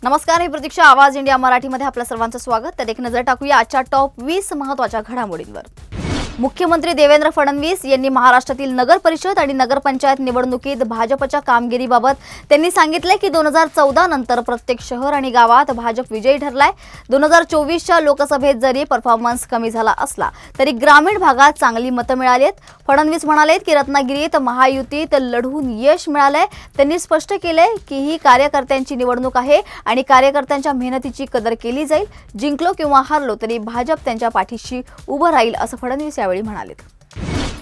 नमस्कार, मी प्रतीक्षा. आवाज इंडिया मराठीमध्ये आपल्या सर्वांचं स्वागत. तर एक नजर टाकूया आजच्या टॉप 20 महत्त्वाच्या घडामोडींवर. मुख्यमंत्री देवेंद्र फडणवीस यांनी महाराष्ट्रातील नगर परिषद आणि नगरपंचायत निवडणुकीत भाजपच्या कामगिरीबाबत त्यांनी सांगितले की 2014 नंतर प्रत्येक शहर आणि गावात भाजप विजयी ठरलाय. 2024च्या लोकसभेत जरी परफॉर्मन्स कमी झाला असला तरी ग्रामीण भागात चांगली मतं मिळाली आहेत. फडणवीस म्हणाले की रत्नागिरीत महायुतीत लढून यश मिळालंय. त्यांनी स्पष्ट केले की ही कार्यकर्त्यांची निवडणूक आहे आणि कार्यकर्त्यांच्या मेहनतीची कदर केली जाईल. जिंकलो किंवा हारलो तरी भाजप त्यांच्या पाठीशी उभं राहील असं फडणवीस यावेळी म्हणाले.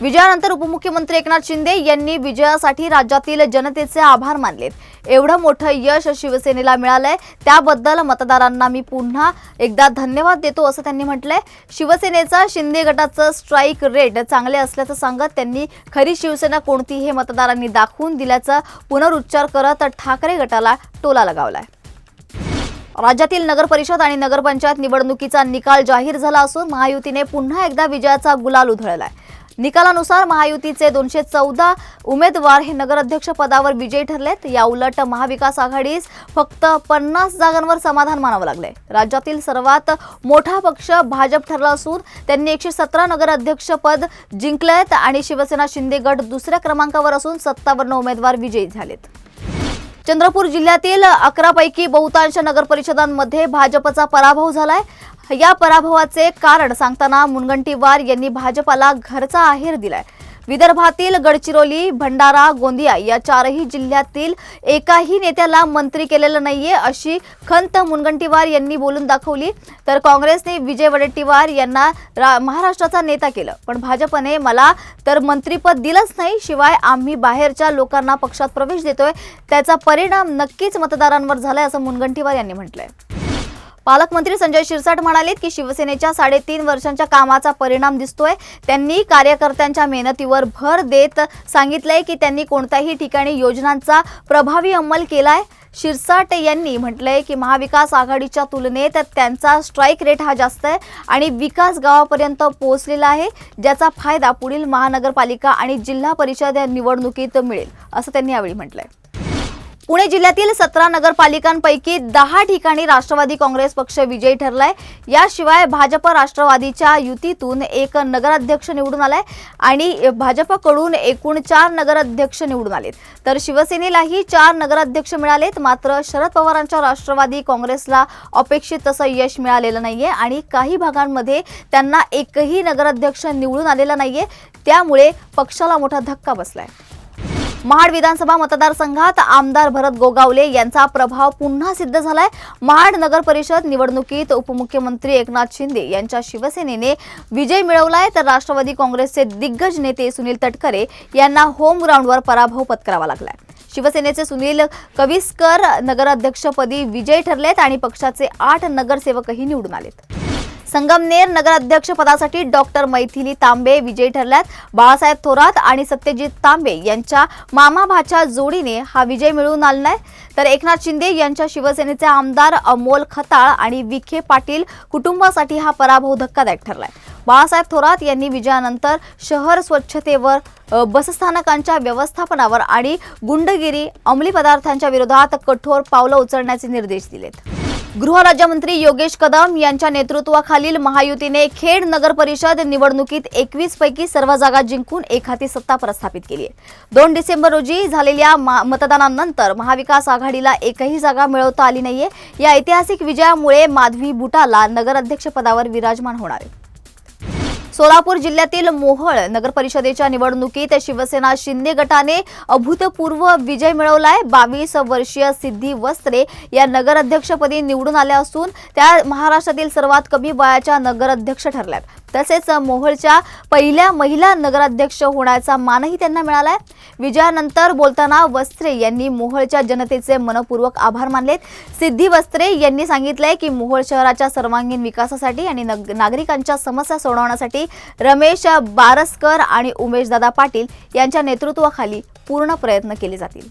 विजयानंतर उपमुख्यमंत्री एकनाथ शिंदे यांनी विजयासाठी राज्यातील जनतेचे आभार मानलेत. एवढं मोठं यश शिवसेनेला मिळालंय त्याबद्दल मतदारांना मी पुन्हा एकदा धन्यवाद देतो असं त्यांनी म्हटलंय. शिवसेनेचा शिंदे गटाचं स्ट्राईक रेट चांगले असल्याचं सांगत त्यांनी खरी शिवसेना कोणती हे मतदारांनी दाखवून दिल्याचा पुनरुच्चार करत ठाकरे गटाला टोला लगावलाय. राज्यातील नगर परिषद आणि नगरपंचायत निवडणुकीचा निकाल जाहीर झाला असून महायुतीने पुन्हा एकदा विजयाचा गुलाल उधळलाय. निकालानुसार महायुतीचे 214 उमेदवार हे नगराध्यक्ष पदावर विजयी ठरलेत. या उलट महाविकास आघाडीस फक्त 50 जागांवर समाधान मानावं लागलंय. राज्यातील सर्वात मोठा पक्ष भाजप ठरला असून त्यांनी 117 नगराध्यक्ष पद जिंकलेत आणि शिवसेना शिंदे गट दुसऱ्या क्रमांकावर असून 57 उमेदवार विजयी झालेत. चंद्रपूर जिल्ह्यातील 11 पैकी बहुतांश नगरपरिषदांमध्ये भाजपचा पराभव झालाय. या पराभवाचे कारण सांगताना मुनगंटीवार यांनी भाजपला घरचा आहेर दिलाय. विदर्भातील गडचिरोली, भंडारा, गोंदिया या चारही जिल्ह्यातील एकाही नेत्याला मंत्री केलेलं नाहीये अशी खंत मुनगंटीवार यांनी बोलून दाखवली. तर काँग्रेसने विजय वडेट्टीवार यांना महाराष्ट्राचा नेता केलं, पण भाजपने मला तर मंत्रीपद दिलंच नाही, शिवाय आम्ही बाहेरच्या लोकांना पक्षात प्रवेश देतोय, त्याचा परिणाम नक्कीच मतदारांवर झालाय असं मुनगंटीवार यांनी म्हटलंय. पालकमंत्री संजय शिरसाट म्हणाले की शिवसेनेच्या 3.5 वर्षांच्या कामाचा परिणाम दिसतोय. त्यांनी कार्यकर्त्यांच्या मेहनतीवर भर देत सांगितलंय की त्यांनी कोणत्याही ठिकाणी योजनांचा प्रभावी अंमल केलाय. शिरसाट यांनी म्हटलंय की महाविकास आघाडीच्या तुलनेत त्यांचा स्ट्राईक रेट हा जास्त आहे आणि विकास गावापर्यंत पोहोचलेला आहे, ज्याचा फायदा पुढील महानगरपालिका आणि जिल्हा परिषद निवडणुकीत मिळेल असं त्यांनी यावेळी म्हटलंय. पुणे जिल्ह्यातील 17 नगरपालिकांपैकी 10 ठिकाणी राष्ट्रवादी काँग्रेस पक्ष विजयी ठरलाय. याशिवाय भाजप राष्ट्रवादीच्या युतीतून एक नगराध्यक्ष निवडून आलाय आणि भाजपकडून एकूण 4 नगराध्यक्ष निवडून आलेत. तर शिवसेनेलाही 4 नगराध्यक्ष मिळालेत. मात्र शरद पवारांच्या राष्ट्रवादी काँग्रेसला अपेक्षित तसं यश मिळालेलं नाहीये आणि काही भागांमध्ये त्यांना एकही नगराध्यक्ष निवडून आलेला नाहीये. त्यामुळे पक्षाला मोठा धक्का बसलाय. महाड विधानसभा मतदारसंघात आमदार भरत गोगावले यांचा प्रभाव पुन्हा सिद्ध झालाय. महाड नगर परिषद निवडणुकीत उपमुख्यमंत्री एकनाथ शिंदे यांच्या शिवसेनेने विजय मिळवलाय. तर राष्ट्रवादी काँग्रेसचे दिग्गज नेते सुनील तटकरे यांना होम ग्राउंडवर पराभव पत्करावा लागलाय. शिवसेनेचे सुनील कविस्कर नगराध्यक्षपदी विजयी ठरलेत आणि पक्षाचे 8 नगरसेवकही निवडून आलेत. संगमनेर नगराध्यक्ष पदासाठी डॉक्टर मैथिली तांबे विजयी ठरल्यात. बाळासाहेब थोरात आणि सत्यजित तांबे यांच्या मामा भाच्या जोडीने हा विजय मिळवून आलाय. तर एकनाथ शिंदे यांच्या शिवसेनेचे आमदार अमोल खताळ आणि विखे पाटील कुटुंबासाठी हा पराभव धक्कादायक ठरलाय. बाळासाहेब थोरात यांनी विजयानंतर शहर स्वच्छतेवर, बसस्थानकांच्या व्यवस्थापनावर आणि गुंडगिरी, अंमली पदार्थांच्या विरोधात कठोर पावलं उचलण्याचे निर्देश दिलेत. गृहराज्यमंत्री योगेश कदम यांच्या नेतृत्वाखालील महायुतीने खेड नगर परिषद निवडणुकीत 21 पैकी सर्व जागा जिंकून एकहाती सत्ता प्रस्थापित केली आहे. 2 डिसेंबर रोजी झालेल्या मतदानानंतर महाविकास आघाडीला एकही जागा मिळवता आली नाहीये. या ऐतिहासिक विजयामुळे माधवी बुटाला नगराध्यक्षपदावर विराजमान होणार आहे. सोलापूर जिल्ह्यातील मोहोळ नगर परिषदेच्या निवडणुकीत शिवसेना शिंदे गटाने अभूतपूर्व विजय मिळवलाय. 22 वर्षीय सिद्धी वस्त्रे या नगराध्यक्षपदी निवडून आल्या असून त्या महाराष्ट्रातील सर्वात कमी वयाच्या नगराध्यक्ष ठरल्यात. तसेच मोहोळच्या पहिल्या महिला नगराध्यक्ष होण्याचा मानही त्यांना मिळालाय. विजयानंतर बोलताना वस्त्रे यांनी मोहोळच्या जनतेचे मनपूर्वक आभार मानलेत. सिद्धी वस्त्रे यांनी सांगितलंय की मोहोळ शहराच्या सर्वांगीण विकासासाठी आणि नागरिकांच्या समस्या सोडवण्यासाठी रमेश बारसकर आणि उमेशदादा पाटील यांच्या नेतृत्वाखाली पूर्ण प्रयत्न केले जातील.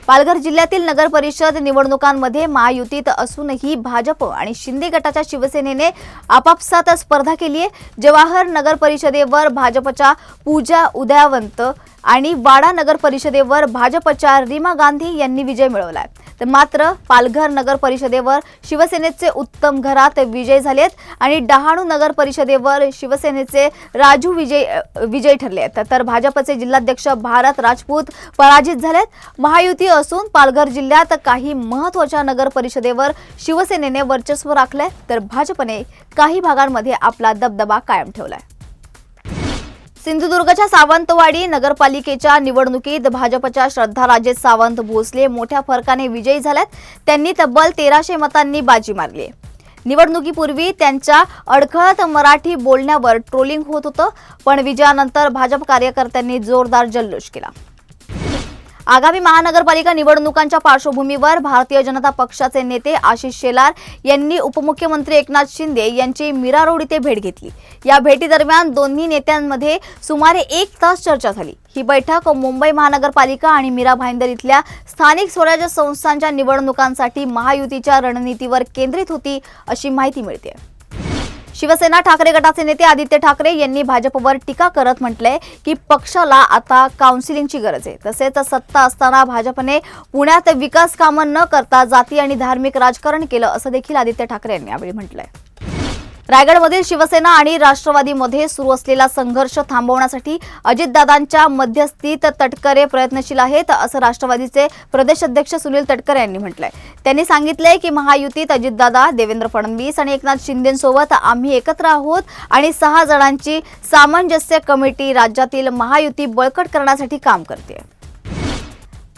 पालघर जिल्ह्यातील नगर परिषद निवडणुकांमध्ये महायुतीत असूनही भाजप आणि शिंदे गटाच्या शिवसेनेने आपापसात स्पर्धा केली आहे। जवाहर नगर परिषदेवर भाजपच्या पूजा उदयावंत आणि वाडा नगर परिषदेवर भाजपच्या रीमा गांधी यांनी विजय मिळवलाय। तर मात्र पालघर नगर परिषदेवर शिवसेनेचे उत्तम घरात विजय झालेत आणि डहाणू नगर परिषदेवर शिवसेनेचे राजू विजय ठरले आहेत, तर भाजपचे जिल्हाध्यक्ष भारत राजपूत पराजित झालेत। महायुती असून पालघर जिल्ह्यात काही महत्त्वाच्या नगर परिषदेवर शिवसेनेने वर्चस्व राखले, तर भाजपने काही भागांमध्ये आपला दबदबा कायम ठेवलाय। सिंधुदुर्गच्या सावंतवाडी नगरपालिकेच्या निवडणुकीत भाजपच्या श्रद्धा राजेश सावंत भोसले मोठ्या फरकाने विजयी झाल्यात। त्यांनी तब्बल 1300 मतांनी बाजी मारली। निवडणुकीपूर्वी त्यांच्या अडखळत मराठी बोलण्यावर ट्रोलिंग होत होतं, पण विजयानंतर भाजप कार्यकर्त्यांनी जोरदार जल्लोष केला। आगामी महानगरपालिका निवडणुकांच्या पार्श्वभूमीवर भारतीय जनता पक्षाचे नेते आशिष शेलार यांनी उपमुख्यमंत्री एकनाथ शिंदे यांची मीरा रोड येथे भेट घेतली। या भेटीदरम्यान दोन्ही नेत्यांमध्ये सुमारे 1 तास चर्चा झाली। ही बैठक मुंबई महानगरपालिका आणि मीरा भाईंदर इथल्या स्थानिक स्वराज्य संस्थांच्या निवडणुकांसाठी महायुतीच्या रणनीतीवर केंद्रित होती, अशी माहिती मिळते। शिवसेना ठाकरे गटाचे नेते आदित्य ठाकरे यांनी भाजपवर टीका करत म्हटलंय की पक्षाला आता काउन्सिलिंगची गरज आहे। तसेच सत्ता असताना भाजपने पुण्यात विकास कामं न करता जाती आणि धार्मिक राजकारण केलं, असं देखील आदित्य ठाकरे यांनी यावेळी म्हटलंय। रायगडमधील शिवसेना आणि राष्ट्रवादीमध्ये सुरू असलेला संघर्ष थांबवण्यासाठी अजितदादांच्या मध्यस्थीत तटकरे प्रयत्नशील आहेत, असं राष्ट्रवादीचे प्रदेश अध्यक्ष सुनील तटकरे यांनी म्हटलंय। त्यांनी सांगितलंय की महायुतीत अजितदादा, देवेंद्र फडणवीस आणि एकनाथ शिंदेंसोबत आम्ही एकत्र आहोत आणि 6 जणांची सामंजस्य कमिटी राज्यातील महायुती बळकट करण्यासाठी काम करते।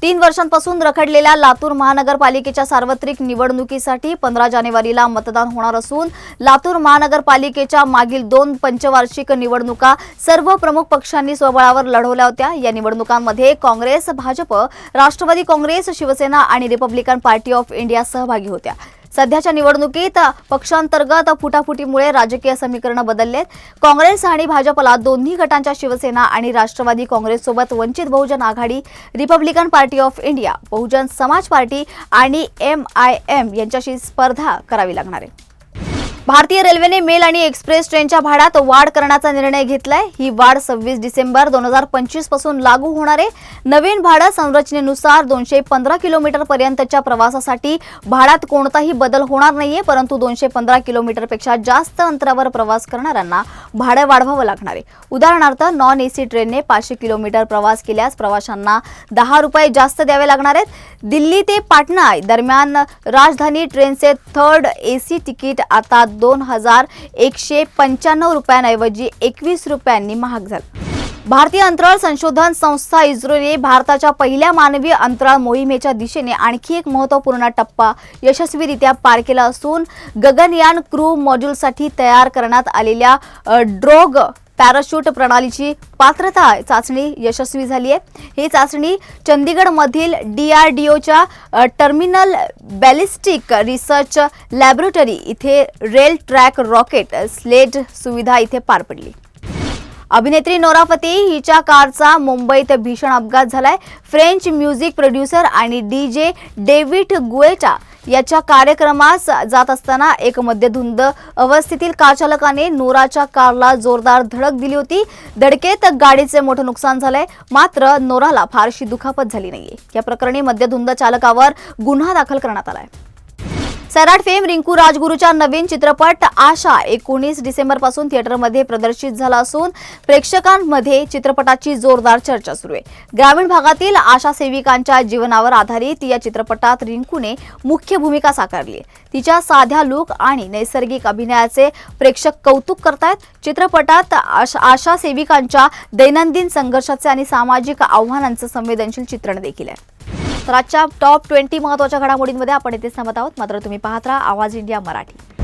3 वर्षांपासून रखडलेल्या लातूर महानगरपालिकेच्या सार्वत्रिक निवडणुकीसाठी 15 जानेवारीला मतदान होणार असून लातूर महानगरपालिकेच्या मागील 2 पंचवार्षिक निवडणुका सर्व प्रमुख पक्षांनी स्वबळावर लढवल्या होत्या। या निवडणुकांमध्ये काँग्रेस, भाजप, राष्ट्रवादी काँग्रेस, शिवसेना आणि रिपब्लिकन पार्टी ऑफ इंडिया सहभागी होत्या। सध्याच्या निवडणुकीत पक्षांतर्गत फुटाफुटीमुळे राजकीय समीकरण बदललेत। काँग्रेस आणि भाजपला दोन्ही गटांच्या शिवसेना आणि राष्ट्रवादी काँग्रेससोबत वंचित बहुजन आघाडी, Republican party of India, Bahujan Samaj party आणि MIM यांच्याशी स्पर्धा करावी लागणार आहे। भारतीय रेल्वेने मेल आणि एक्सप्रेस ट्रेनच्या भाड्यात वाढ करण्याचा निर्णय घेतलाय। ही वाढ 26 डिसेंबर 2025 पासून लागू होणार आहे। नवीन भाडा संरचनेनुसार 215 किलोमीटर पर्यंतच्या प्रवासासाठी भाड्यात कोणताही बदल होणार नाहीये, परंतु 215 किलोमीटरपेक्षा जास्त अंतरावर प्रवास करणाऱ्यांना भाडे वाढवावं लागणार आहे। उदाहरणार्थ नॉन AC ट्रेनने 500 किलोमीटर प्रवास केल्यास प्रवाशांना 10 रुपये जास्त द्यावे लागणार आहेत। दिल्ली ते पाटणा दरम्यान राजधानी ट्रेनचे 3rd AC तिकीट आता 2195 रुपयांऐवजी 21 रुपयांनी महाग झालं। भारतीय अंतराळ संशोधन संस्था इस्रोने भारताच्या पहिल्या मानवी अंतराळ मोहिमेच्या दिशेने आणखी एक महत्त्वपूर्ण टप्पा यशस्वीरित्या पार केला असून गगनयान क्रू मॉड्यूलसाठी तयार करण्यात आलेल्या ड्रॉग पॅराशूट प्रणालीची पात्रता चाचणी यशस्वी झाली आहे। ही चाचणी चंदीगडमधील DRDOच्या टर्मिनल बॅलिस्टिक रिसर्च लॅबोरेटरी इथे रेल ट्रॅक रॉकेट स्लेट सुविधा इथे पार पडली। अभिनेत्री नोरा फतेही हिच्या कारचा मुंबईत भीषण अपघात झालाय। फ्रेंच म्युझिक प्रोड्युसर आणि DJ डेव्हिड गुएटा याच्या कार्यक्रमास जात असताना एक मद्यधुंद अवस्थेतील कार चालकाने नोराच्या कारला जोरदार धडक दिली होती। धडकेत गाडीचे मोठे नुकसान झाले, मात्र नोराला फारशी दुखापत झाली नाहीये। या प्रकरणी मद्यधुंद चालकावर गुन्हा दाखल करण्यात आलाय। सैराट फेम रिंकू राजगुरूचा नवीन चित्रपट आशा 19 डिसेंबर पासून थिएटरमध्ये प्रदर्शित झाला असून प्रेक्षकांमध्ये चित्रपटाची जोरदार चर्चा सुरू आहे। ग्रामीण भागातील आशा सेविकांच्या जीवनावर आधारित या चित्रपटात रिंकूने मुख्य भूमिका साकारली आहे। तिच्या साध्या लूक आणि नैसर्गिक अभिनयाचे प्रेक्षक कौतुक करतायत। चित्रपटात आशा सेविकांच्या दैनंदिन संघर्षाचे आणि सामाजिक आव्हानांचं संवेदनशील चित्रण देखील आहे। तर आजच्या टॉप 20 महत्त्वाच्या घडामोडींमध्ये आपण इथेच थांबत आहोत, मात्र तुम्ही पाहत राहा आवाज इंडिया मराठी।